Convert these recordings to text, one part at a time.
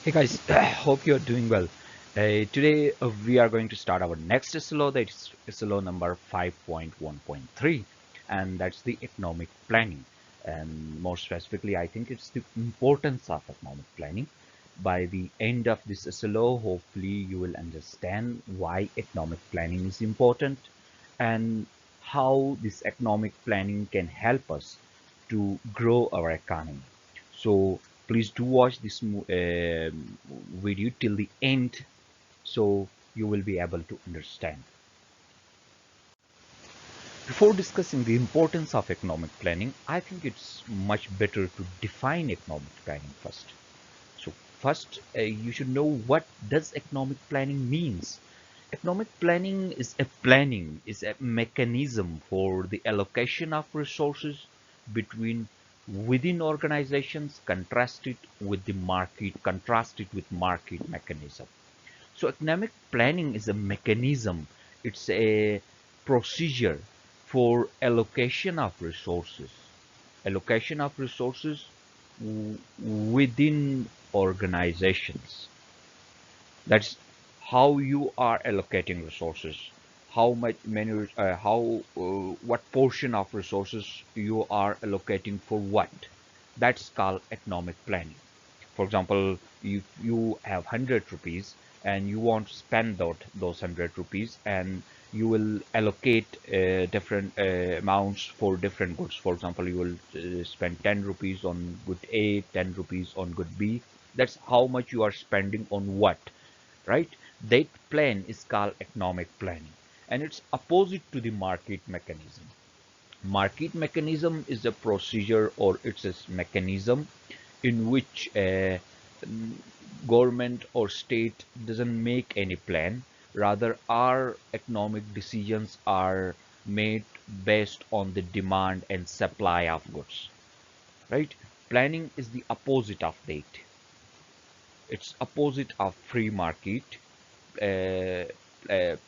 Hey guys, hope you're doing well. Today we are going to start our next SLO, that's SLO number 5.1.3, and that's the economic planning. And more specifically, I think it's the importance of economic planning. By the end of this SLO, hopefully you will understand why economic planning is important and how this economic planning can help us to grow our economy. So please do watch this video till the end so you will be able to understand. Before discussing the importance of economic planning, I think it's much better to define economic planning first. So first, you should know what does economic planning means. Economic planning is a mechanism for the allocation of resources between within organizations contrasted with market mechanism. So economic planning is a mechanism, it's a procedure for allocation of resources within organizations. That's how you are allocating resources, how much many, how what portion of resources you are allocating for what. That's called economic planning. For example, if you have 100 rupees and you want to spend those 100 rupees, and you will allocate different amounts for different goods. For example, you will spend 10 rupees on good A, 10 rupees on good B. That's how much you are spending on what, right? That plan is called economic planning, and it's opposite to the market mechanism. Market mechanism is a procedure, or it's a mechanism in which government or state doesn't make any plan. Rather, our economic decisions are made based on the demand and supply of goods, right? Planning is the opposite of that. It's opposite of free market. uh,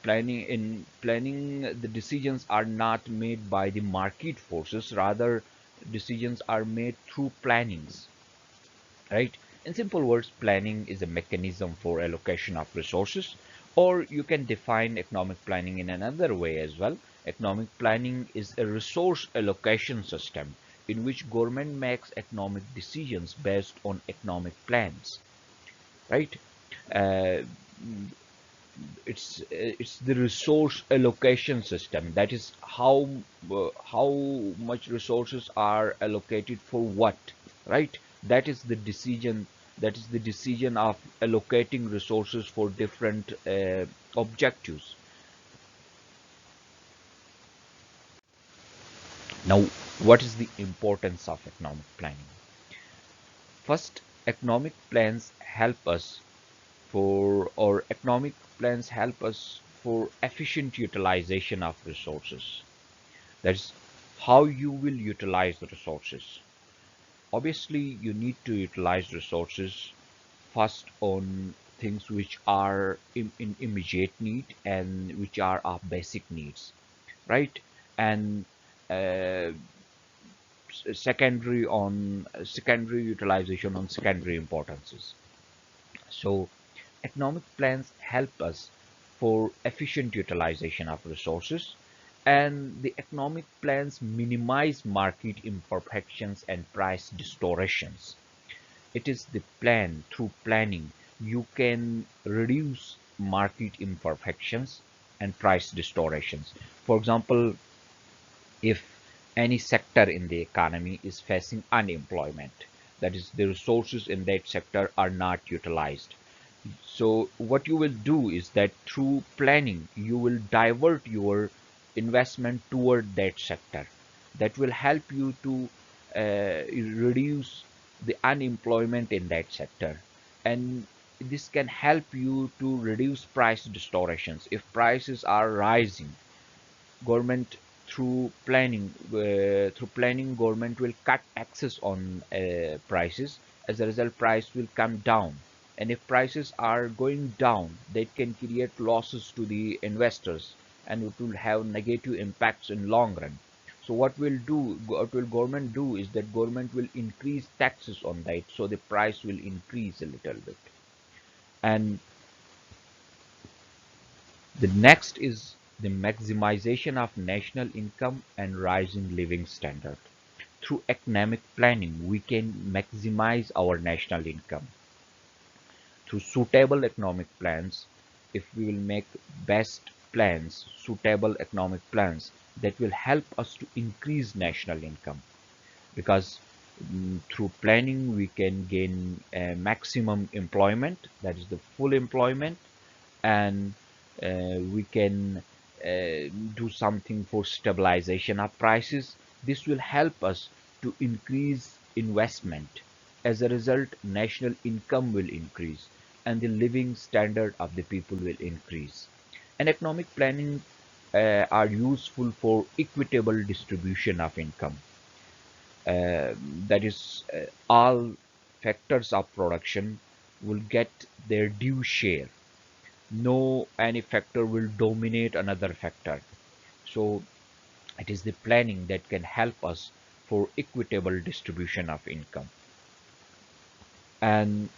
planning, the decisions are not made by the market forces. Rather, decisions are made through plannings, right? In simple words, planning is a mechanism for allocation of resources, or you can define economic planning in another way as well. Economic planning is a resource allocation system in which government makes economic decisions based on economic plans, right? uh, it's the resource allocation system. That is how much resources are allocated for what, right? That is the decision. That is the decision of allocating resources for different objectives. Now, what is the importance of economic planning? First, economic plans help us for efficient utilization of resources. That's how you will utilize the resources. Obviously, you need to utilize resources first on things which are in immediate need and which are our basic needs, right? And uh, secondary utilization on secondary importances. So economic plans help us for efficient utilization of resources, and the economic plans minimize market imperfections and price distortions. It is the plan, through planning, you can reduce market imperfections and price distortions. For example, if any sector in the economy is facing unemployment, that is, the resources in that sector are not utilized. So what you will do is that through planning, you will divert your investment toward that sector. That will help you to reduce the unemployment in that sector. And this can help you to reduce price distortions. If prices are rising, government through planning, government will cut access on prices. As a result, price will come down, and if prices are going down, that can create losses to the investors, and it will have negative impacts in long run. So what will government do is that government will increase taxes on that, so the price will increase a little bit. And the next is the maximization of national income and rising living standard. Through economic planning, we can maximize our national income. Through suitable economic plans, if we will make best plans, suitable economic plans, that will help us to increase national income, because through planning we can gain maximum employment, that is the full employment, and we can do something for stabilization of prices. This will help us to increase investment. As a result, national income will increase and the living standard of the people will increase. And economic planning are useful for equitable distribution of income. Uh, that is, all factors of production will get their due share. No any factor will dominate another factor. So it is the planning that can help us for equitable distribution of income. And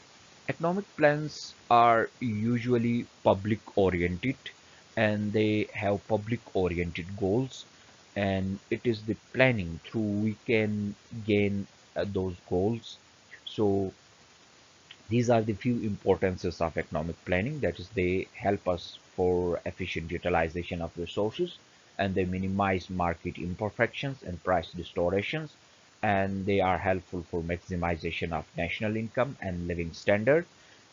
economic plans are usually public oriented, and they have public oriented goals, and it is the planning through we can gain those goals. So these are the few importances of economic planning, that is they help us for efficient utilization of resources, and they minimize market imperfections and price distortions, and they are helpful for maximization of national income and living standard,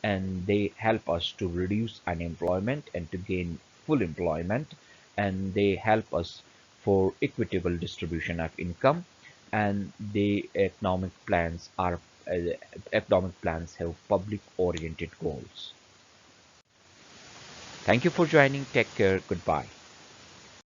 and they help us to reduce unemployment and to gain full employment, and they help us for equitable distribution of income. And the uh, economic plans have public oriented goals. Thank you for joining. Take care. Goodbye.